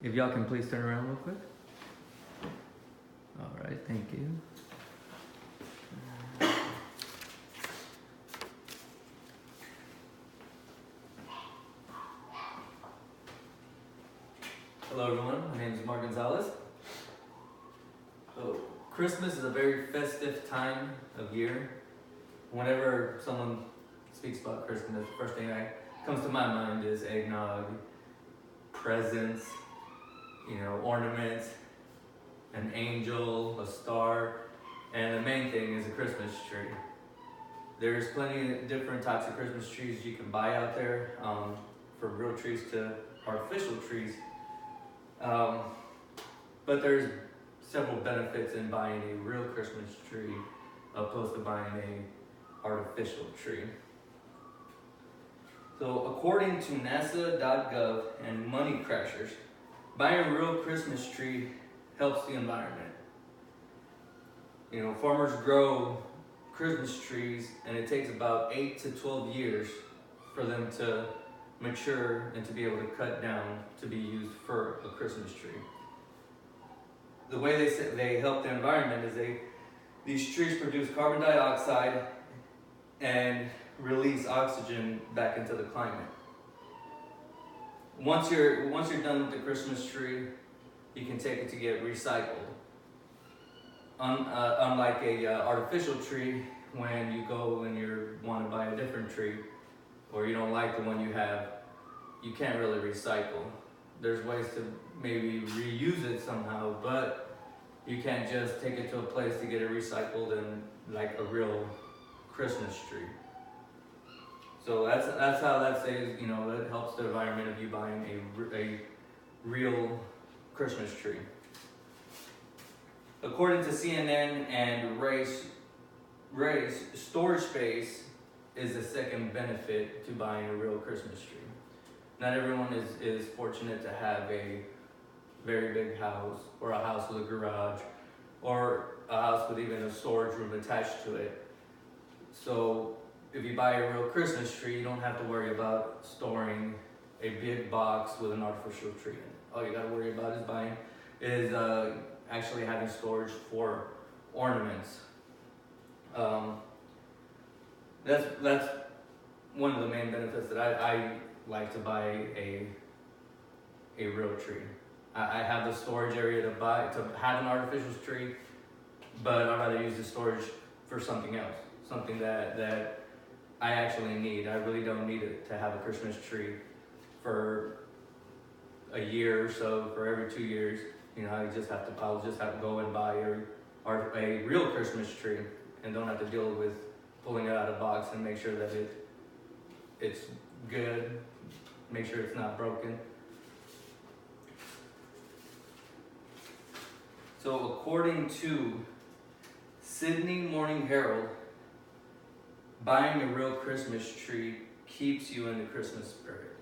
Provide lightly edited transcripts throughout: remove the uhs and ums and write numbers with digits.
If y'all can please turn around real quick. All right, thank you. Hello everyone, my name is Gonzalez. So, Christmas is a very festive time of year. Whenever someone speaks about Christmas, the first thing that comes to my mind is eggnog, presents, ornaments, an angel, a star, and the main thing is a Christmas tree. There's plenty of different types of Christmas trees you can buy out there, from real trees to artificial trees. But there's several benefits in buying a real Christmas tree opposed to buying a artificial tree. So according to NASA.gov and Money Crashers, buying a real Christmas tree helps the environment. Farmers grow Christmas trees and it takes about 8 to 12 years for them to mature and to be able to cut down to be used for a Christmas tree. The way they help the environment is these trees produce carbon dioxide and release oxygen back into the climate. Once you're done with the Christmas tree, you can take it to get recycled. Unlike a artificial tree, when you go and you want to buy a different tree, or you don't like the one you have, you can't really recycle. There's ways to maybe reuse it somehow, but you can't just take it to a place to get it recycled and like a real Christmas tree. So that's how that says, that helps the environment of you buying a real Christmas tree. According to CNN and Race, storage space is the second benefit to buying a real Christmas tree. Not everyone is fortunate to have a very big house, or a house with a garage, or a house with even a storage room attached to it. So if you buy a real Christmas tree, you don't have to worry about storing a big box with an artificial tree in it. All you gotta worry about is actually having storage for ornaments. That's one of the main benefits that I like to buy a real tree. I have the storage area to have an artificial tree, but I'd rather use the storage for something else, something that I actually need. I really don't need it to have a Christmas tree for a year or so. For every 2 years, I'll just have to go and buy a real Christmas tree, and don't have to deal with pulling it out of the box and make sure that it's good, make sure it's not broken. So according to Sydney Morning Herald, buying a real Christmas tree keeps you in the Christmas spirit.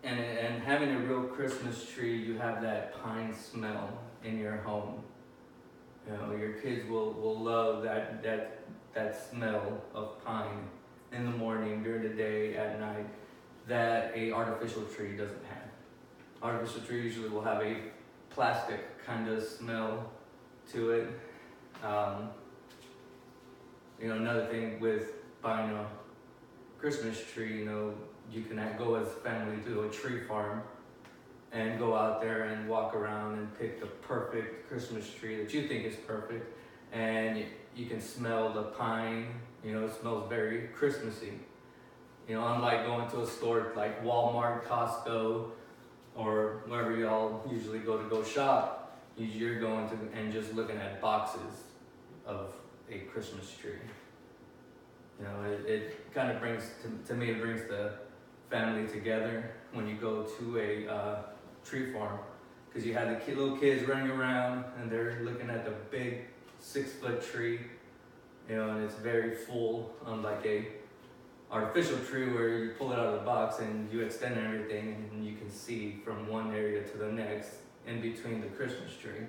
And having a real Christmas tree, you have that pine smell in your home. Your kids will love that smell of pine in the morning, during the day, at night, that a artificial tree doesn't have. Artificial tree usually will have a plastic kind of smell to it. Another thing with buying a Christmas tree, you can go as a family to a tree farm and go out there and walk around and pick the perfect Christmas tree that you think is perfect, and you can smell the pine. It smells very Christmassy. Unlike going to a store like Walmart, Costco, or wherever y'all usually go shop, you're going to and just looking at boxes of a Christmas tree. It kind of brings it brings the family together when you go to a tree farm, because you have the little kids running around and they're looking at the big 6-foot tree, and it's very full, unlike a artificial tree where you pull it out of the box and you extend everything and you can see from one area to the next in between the Christmas tree.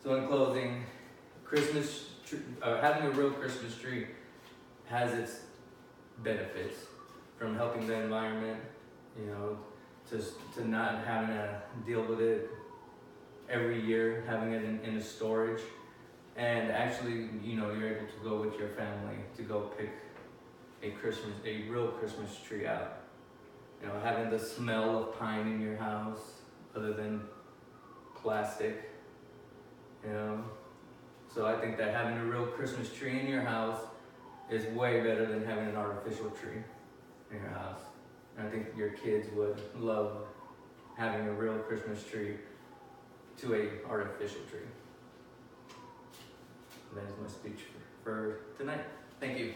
So in closing, having a real Christmas tree has its benefits, from helping the environment, to not having to deal with it every year, having it in a storage, and actually, you know, you're able to go with your family to go pick a real Christmas tree out. You know, having the smell of pine in your house, other than plastic, you know. So I think that having a real Christmas tree in your house is way better than having an artificial tree in your house. And I think your kids would love having a real Christmas tree to a artificial tree. That is my speech for tonight. Thank you.